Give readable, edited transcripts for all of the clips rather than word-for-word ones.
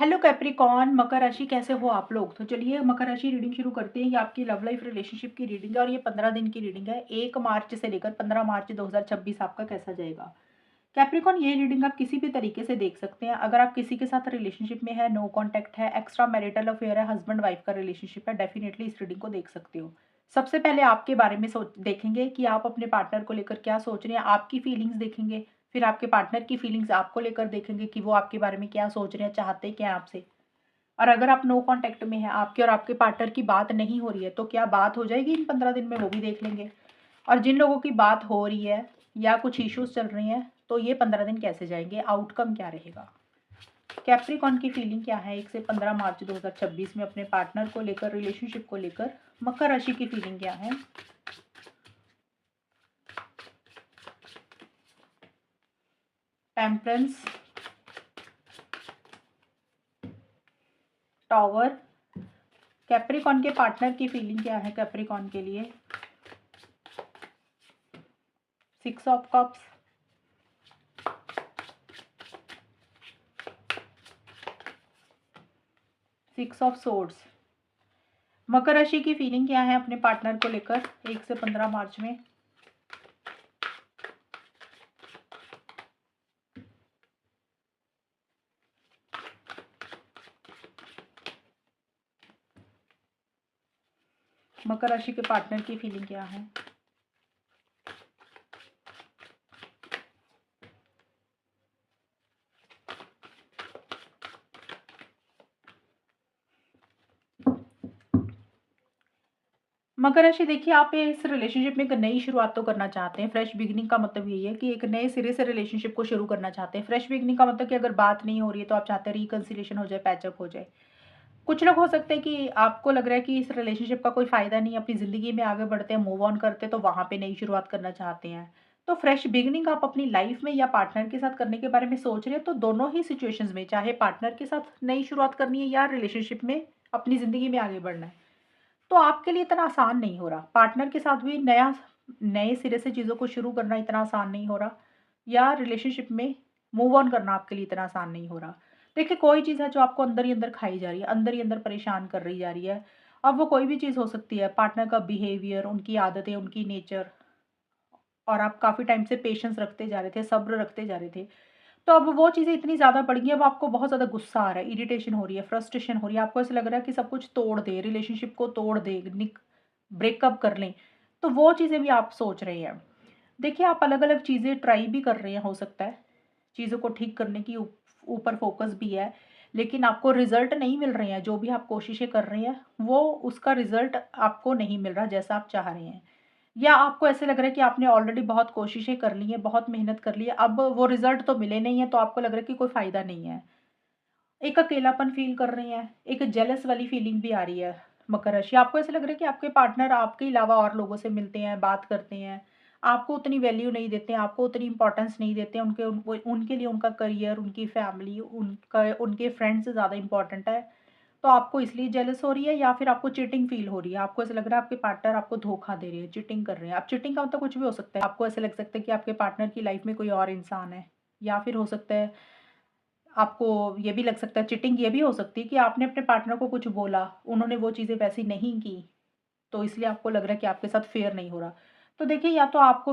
Hello Capricorn, मकर राशि कैसे हो आप लोग। तो चलिए मकर राशि रीडिंग शुरू करते हैं। ये आपकी लव लाइफ रिलेशनशिप की रीडिंग है और ये 15 दिन की रीडिंग है। 1 मार्च से लेकर 15 मार्च 2026 आपका कैसा जाएगा। कैप्रिकॉर्न, ये रीडिंग आप किसी भी तरीके से देख सकते हैं। अगर आप किसी के साथ रिलेशनशिप में है, नो कॉन्टैक्ट है, एक्स्ट्रा मैरिटल अफेयर है, हस्बैंड वाइफ का रिलेशनशिप है, डेफिनेटली इस रीडिंग को देख सकते हो। सबसे पहले आपके बारे में सोच देखेंगे कि आप अपने पार्टनर को लेकर क्या सोच रहे हैं, आपकी फीलिंग्स देखेंगे। फिर आपके पार्टनर की फीलिंग्स आपको लेकर देखेंगे कि वो आपके बारे में क्या सोच रहे हैं, चाहते क्या हैं आपसे। और अगर आप नो कॉन्टैक्ट में हैं, आपके और आपके पार्टनर की बात नहीं हो रही है, तो क्या बात हो जाएगी इन 15 दिन में, वो भी देख लेंगे। और जिन लोगों की बात हो रही है या कुछ इश्यूज चल रही हैं, तो ये 15 दिन कैसे जाएंगे, आउटकम क्या रहेगा। कैप्रिकॉन की फीलिंग क्या है 1 से 15 मार्च 2026 में अपने पार्टनर को लेकर, रिलेशनशिप को लेकर। मकर राशि की फीलिंग क्या है। Temperance, tower. कैप्रिकॉन के पार्टनर की फीलिंग क्या है कैप्रिकॉन के लिए। 6 ऑफ कप्स, 6 ऑफ सोर्ड्स। मकर राशि की फीलिंग क्या है अपने पार्टनर को लेकर 1 से 15 मार्च में। मकर राशि के पार्टनर की फीलिंग क्या है। मकर राशि, देखिए आप इस रिलेशनशिप में एक नई शुरुआत तो करना चाहते हैं। फ्रेश बिगिनिंग का मतलब यही है कि एक नए सिरे से रिलेशनशिप को शुरू करना चाहते हैं। फ्रेश बिगिनिंग का मतलब कि अगर बात नहीं हो रही है तो आप चाहते हैं रिकंसिलिएशन हो जाए, पैचअप हो जाए। कुछ लोग हो सकते हैं कि आपको लग रहा है कि इस रिलेशनशिप का कोई फायदा नहीं है, अपनी जिंदगी में आगे बढ़ते हैं, मूव ऑन करते हैं, तो वहां पे नई शुरुआत करना चाहते हैं। तो फ्रेश बिगिनिंग आप अपनी लाइफ में या पार्टनर के साथ करने के बारे में सोच रहे हैं, तो दोनों ही सिचुएशंस में, चाहे पार्टनर के साथ नई शुरुआत करनी है या रिलेशनशिप में अपनी जिंदगी में आगे बढ़ना है, तो आपके लिए इतना आसान नहीं हो रहा। पार्टनर के साथ भी नए सिरे से चीज़ों को शुरू करना इतना आसान नहीं हो रहा, या रिलेशनशिप में मूव ऑन करना आपके लिए इतना आसान नहीं हो रहा। देखिए, कोई चीज़ है जो आपको अंदर ही अंदर खाई जा रही है, अंदर ही अंदर परेशान कर रही जा रही है। अब वो कोई भी चीज़ हो सकती है, पार्टनर का बिहेवियर, उनकी आदतें, उनकी नेचर। और आप काफ़ी टाइम से पेशेंस रखते जा रहे थे, सब्र रखते जा रहे थे। तो अब वो चीज़ें इतनी ज़्यादा बढ़ गई हैं, अब आपको बहुत ज़्यादा गुस्सा आ रहा है, इरिटेशन हो रही है, फ्रस्ट्रेशन हो रही है। आपको ऐसा लग रहा है कि सब कुछ तोड़ दें, रिलेशनशिप को तोड़ दें, ब्रेकअप कर लें। तो वो चीज़ें भी आप सोच रहे हैं। देखिए, आप अलग-अलग चीज़ें ट्राई भी कर रहे हैं, हो सकता है। चीज़ों को ठीक करने की ऊपर फ़ोकस भी है, लेकिन आपको रिज़ल्ट नहीं मिल रहे हैं। जो भी आप कोशिशें कर रहे हैं, वो उसका रिज़ल्ट आपको नहीं मिल रहा जैसा आप चाह रहे हैं। या आपको ऐसे लग रहा है कि आपने ऑलरेडी बहुत कोशिशें कर ली हैं, बहुत मेहनत कर ली है, अब वो रिज़ल्ट तो मिले नहीं है, तो आपको लग रहा है कि कोई फ़ायदा नहीं है। एक अकेलापन फ़ील कर रही हैं, एक जेलस वाली फ़ीलिंग भी आ रही है मकर राशि। आपको ऐसा लग रहा है कि आपके पार्टनर आपके अलावा और लोगों से मिलते हैं, बात करते हैं, आपको उतनी वैल्यू नहीं देते हैं, आपको उतनी इम्पोर्टेंस नहीं देते हैं। उनके लिए उनका करियर, उनकी फैमिली, उनके फ्रेंड्स ज़्यादा इम्पोर्टेंट है। तो आपको इसलिए जेलस हो रही है, या फिर आपको चीटिंग फ़ील हो रही है। आपको ऐसा लग रहा है आपके पार्टनर आपको धोखा दे रहे हैं, चीटिंग कर रहे हैं। अब चीटिंग का मतलब कुछ भी हो सकता है। आपको ऐसा लग सकता है कि आपके पार्टनर की लाइफ़ में कोई और इंसान है, या फिर हो सकता है आपको ये भी लग सकता है, चीटिंग ये भी हो सकती है कि आपने अपने पार्टनर को कुछ बोला, उन्होंने वो चीज़ें वैसी नहीं की, तो इसलिए आपको लग रहा है कि आपके साथ फेयर नहीं हो रहा। तो देखिए, या तो आपको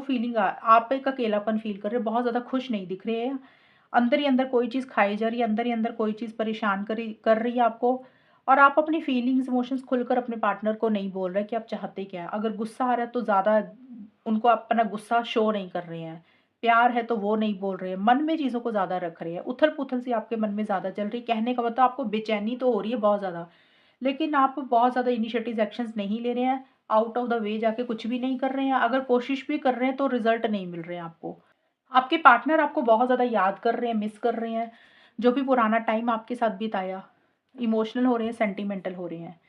आप एक अकेलापन फ़ील कर रहे हो, बहुत ज़्यादा खुश नहीं दिख रहे हैं। अंदर ही अंदर कोई चीज़ खाई जा रही है, अंदर ही अंदर कोई चीज़ परेशान कर रही है आपको। और आप अपनी फीलिंग्स, इमोशंस खुलकर अपने पार्टनर को नहीं बोल रहे कि आप चाहते क्या हैं। अगर गुस्सा आ रहा है तो ज़्यादा उनको अपना गुस्सा शो नहीं कर रहे हैं। प्यार है तो वो नहीं बोल रहे हैं। मन में चीज़ों को ज़्यादा रख रहे हैं। उथल-पुथल सी आपके मन में ज़्यादा चल रही है। कहने का मतलब आपको बेचैनी तो हो रही है बहुत ज़्यादा, लेकिन आप बहुत ज़्यादा इनिशिएटिव एक्शंस नहीं ले रहे हैं। आउट ऑफ द वे जाके कुछ भी नहीं कर रहे हैं। अगर कोशिश भी कर रहे हैं तो रिज़ल्ट नहीं मिल रहे हैं आपको। आपके पार्टनर आपको बहुत ज़्यादा याद कर रहे हैं, मिस कर रहे हैं। जो भी पुराना टाइम आपके साथ बिताया, इमोशनल हो रहे हैं, सेंटिमेंटल हो रहे हैं।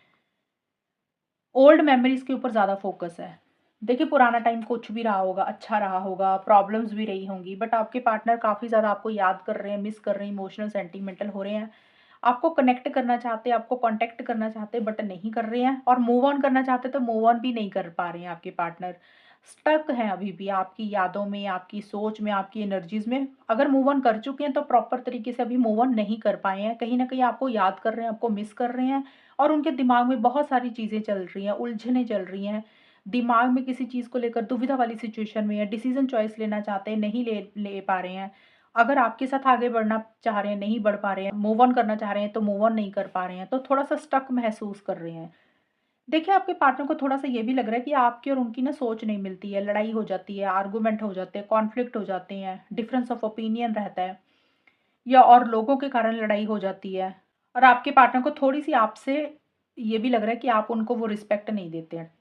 ओल्ड मेमोरीज़ के ऊपर ज़्यादा फ़ोकस है। देखिए, पुराना टाइम कुछ भी रहा होगा, अच्छा रहा होगा, प्रॉब्लम्स भी रही होंगी, बट आपके पार्टनर काफ़ी ज़्यादा आपको याद कर रहे हैं, मिस कर रहे हैं, इमोशनल, सेंटिमेंटल हो रहे हैं। आपको कनेक्ट करना चाहते हैं, आपको कॉन्टैक्ट करना चाहते हैं, बट नहीं कर रहे हैं, और मूव ऑन करना चाहते हैं तो मूव ऑन भी नहीं कर पा रहे हैं आपके पार्टनर। स्टक हैं अभी भी आपकी यादों में, आपकी सोच में, आपकी एनर्जीज़ में। अगर मूव ऑन कर चुके हैं तो प्रॉपर तरीके से अभी मूव ऑन नहीं कर पाए हैं। कहीं न कहीं आपको याद कर रहे हैं, आपको मिस कर रहे हैं और उनके दिमाग में बहुत सारी चीज़ें चल रही हैं, उलझनें चल रही हैं। दिमाग में किसी चीज़ को लेकर दुविधा वाली सिचुएशन में है, डिसीज़न चॉइस लेना चाहते हैं, नहीं ले ले पा रहे हैं। अगर आपके साथ आगे बढ़ना चाह रहे हैं, नहीं बढ़ पा रहे हैं, मूव ऑन करना चाह रहे हैं तो मूव ऑन नहीं कर पा रहे हैं, तो थोड़ा-सा स्टक महसूस कर रहे हैं। देखिए, आपके पार्टनर को थोड़ा-सा ये भी लग रहा है कि आपकी और उनकी ना सोच नहीं मिलती है, लड़ाई हो जाती है, आर्गुमेंट हो जाते हैं, कॉन्फ्लिक्ट हो जाते हैं, डिफरेंस ऑफ ओपिनियन रहता है या और लोगों के कारण लड़ाई हो जाती है। और आपके पार्टनर को थोड़ी-सी आपसे ये भी लग रहा है कि आप उनको वो रिस्पेक्ट नहीं देते हैं।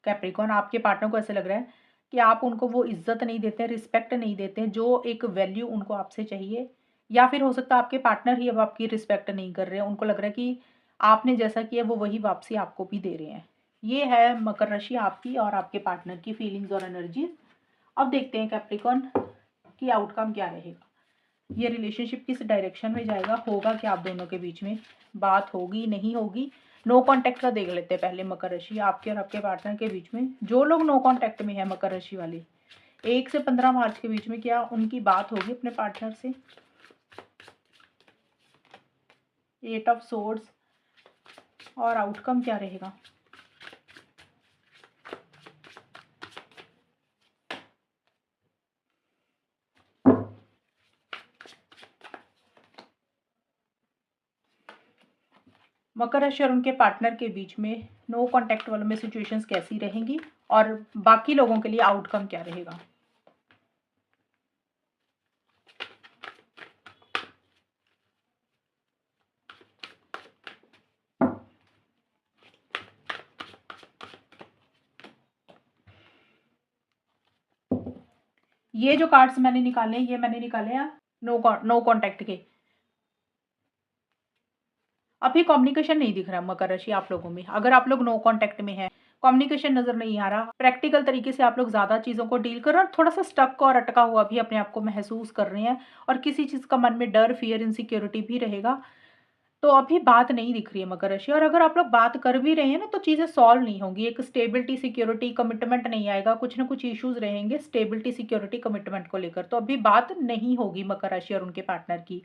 कैप्रिकॉर्न, आपके पार्टनर को ऐसा लग रहा है कि आप उनको वो इज़्ज़त नहीं देते हैं, रिस्पेक्ट नहीं देते हैं, जो एक वैल्यू उनको आपसे चाहिए। या फिर हो सकता है आपके पार्टनर ही अब आपकी रिस्पेक्ट नहीं कर रहे हैं, उनको लग रहा है कि आपने जैसा किया वो वही वापसी आपको भी दे रहे हैं। ये है मकर राशि आपकी और आपके पार्टनर की फीलिंग्स और एनर्जीज़। अब देखते हैं कैप्रिकॉर्न कि आउटकम क्या रहेगा। ये रिलेशनशिप किस डायरेक्शन में जाएगा, होगा क्या आप दोनों के बीच में, बात होगी, नहीं होगी। नो कॉन्टैक्ट का देख लेते हैं पहले मकर राशि आपके और आपके पार्टनर के बीच में। जो लोग नो कॉन्टैक्ट में है मकर राशि वाले, 1 से 15 मार्च के बीच में क्या उनकी बात होगी अपने पार्टनर से? 8 ऑफ सोर्ड्स और आउटकम क्या रहेगा? मकर राशि और उनके पार्टनर के बीच में नो कॉन्टैक्ट वालों में सिचुएशंस कैसी रहेंगी और बाकी लोगों के लिए आउटकम क्या रहेगा? ये जो कार्ड्स मैंने निकाले हैं, ये मैंने निकाले हैं नो कॉन्टैक्ट के। अभी कम्युनिकेशन नहीं दिख रहा मकर राशि आप लोगों में। अगर आप लोग नो कॉन्टैक्ट में हैं, कम्युनिकेशन नज़र नहीं आ रहा, प्रैक्टिकल तरीके से आप लोग ज़्यादा चीज़ों को डील कर रहे हैं और थोड़ा-सा स्टक और अटका हुआ भी अपने आप को महसूस कर रहे हैं और किसी चीज़ का मन में डर, फ़ियर, इनसिक्योरिटी भी रहेगा। तो अभी बात नहीं दिख रही है मकर राशि और अगर आप लोग बात कर भी रहे हैं ना, तो चीज़ें सॉल्व नहीं होंगी। एक स्टेबिलिटी, सिक्योरिटी, कमिटमेंट नहीं आएगा, कुछ ना कुछ इश्यूज़ रहेंगे स्टेबिलिटी, सिक्योरिटी, कमिटमेंट को लेकर। तो अभी बात नहीं होगी मकर राशि और उनके पार्टनर की।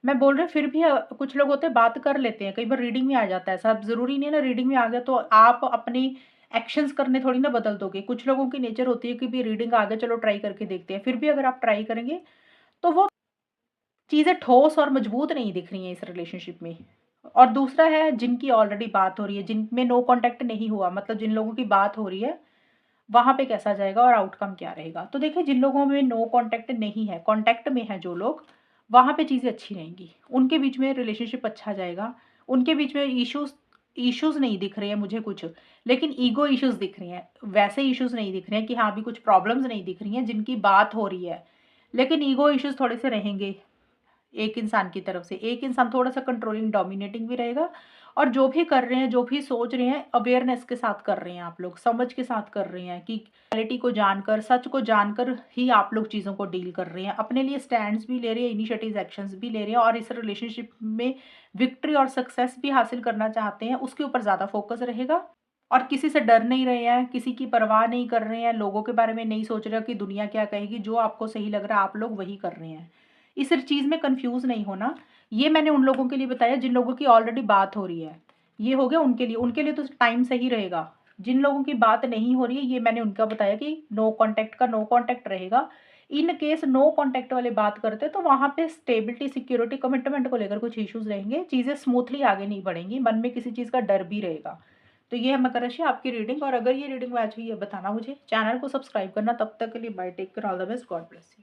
मैं बोल रही हूँ फिर भी कुछ लोग होते हैं बात कर लेते हैं, कई बार रीडिंग में आ जाता है। सब ज़रूरी नहीं है ना रीडिंग में आ गया तो आप अपनी एक्शंस करने थोड़ी ना बदल दोगे। कुछ लोगों की नेचर होती है कि भी रीडिंग आ गया, चलो ट्राई करके देखते हैं। फिर भी अगर आप ट्राई करेंगे तो वो चीज़ें ठोस और मजबूत नहीं दिख रही हैं इस रिलेशनशिप में। और दूसरा है जिनकी ऑलरेडी बात हो रही है, जिनमें नो कॉन्टैक्ट नहीं हुआ, मतलब जिन लोगों की बात हो रही है, वहाँ पे कैसा जाएगा और आउटकम क्या रहेगा? तो देखिए, जिन लोगों में नो कॉन्टैक्ट नहीं है, कॉन्टैक्ट में हैं जो लोग, वहाँ पे चीज़ें अच्छी रहेंगी। उनके बीच में रिलेशनशिप अच्छा जाएगा। उनके बीच में इश्यूज़ इश्यूज़ नहीं दिख रहे हैं मुझे कुछ, लेकिन ईगो इश्यूज़ दिख रहे हैं। वैसे इश्यूज़ नहीं दिख रहे हैं कि हाँ, अभी कुछ प्रॉब्लम्स नहीं दिख रही हैं, जिनकी बात हो रही है। लेकिन ईगो इश्यूज़ थोड़े से रहेंगे। एक इंसान की तरफ से। एक इंसान थोड़ा-सा कंट्रोलिंग, डोमिनेटिंग भी रहेगा और जो भी कर रहे हैं, जो भी सोच रहे हैं, अवेयरनेस के साथ कर रहे हैं आप लोग, समझ के साथ कर रहे हैं कि रियलिटी को जानकर, सच को जानकर ही आप लोग चीज़ों को डील कर रहे हैं। अपने लिए स्टैंड्स भी ले रहे हैं, इनिशिएटिव्स, एक्शंस भी ले रहे हैं और इस रिलेशनशिप में विक्ट्री और सक्सेस भी हासिल करना चाहते हैं, उसके ऊपर ज़्यादा फोकस रहेगा। और किसी से डर नहीं रहे हैं, किसी की परवाह नहीं कर रहे हैं, लोगों के बारे में नहीं सोच रहे हो कि दुनिया क्या कहेगी, जो आपको सही लग रहा है आप लोग वही कर रहे हैं। इस चीज़ में कन्फ्यूज़ नहीं होना। ये मैंने उन लोगों के लिए बताया जिन लोगों की ऑलरेडी बात हो रही है। ये हो गया उनके लिए तो टाइम सही रहेगा। जिन लोगों की बात नहीं हो रही है, ये मैंने उनका बताया कि नो कॉन्टैक्ट का नो कॉन्टैक्ट रहेगा। इन केस नो कॉन्टैक्ट वाले बात करते हैं तो वहाँ पे स्टेबिलिटी, सिक्योरिटी, कमिटमेंट को लेकर कुछ इश्यूज़ रहेंगे। चीज़ें स्मूथली आगे नहीं बढ़ेंगी, मन में किसी चीज़ का डर भी रहेगा। तो ये है मकर राशि आपकी रीडिंग और अगर ये रीडिंग मैच हुई है बताना मुझे। चैनल को सब्सक्राइब करना। तब तक के लिए bye, take care, all the best, God bless you.